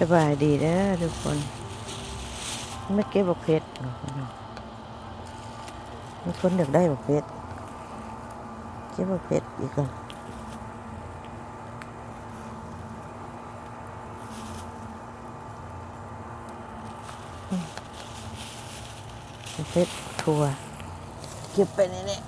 สบายดีเด้อทุกคนไม่เก็บบักเพชรมีคนอยากได้บักเพชรเก็บบักเพชรอีกก่อนบักเพชรถั่วเก็บไปในนี้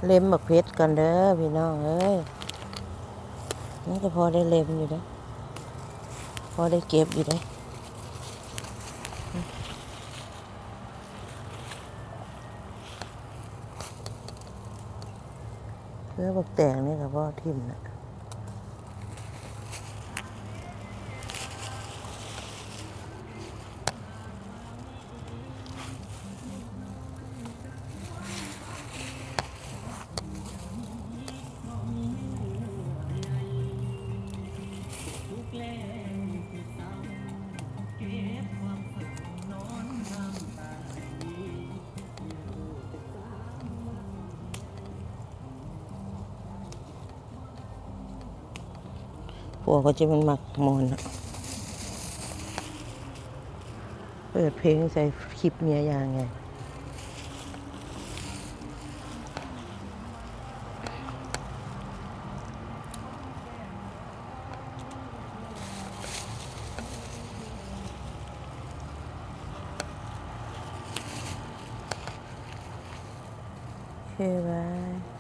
เล็มบักเพชรกันเด้อพี่น้องเอ้ยนี่ก็พอได้เล็มอยู่นะพอได้เก็บอยู่นะเพื่อบักแตงนี่กับพ่อทิ่มนะพวกก็จะมันหมักมอนอะเปิดเพลงใส่คลิปเมียยางไงโอเคบาย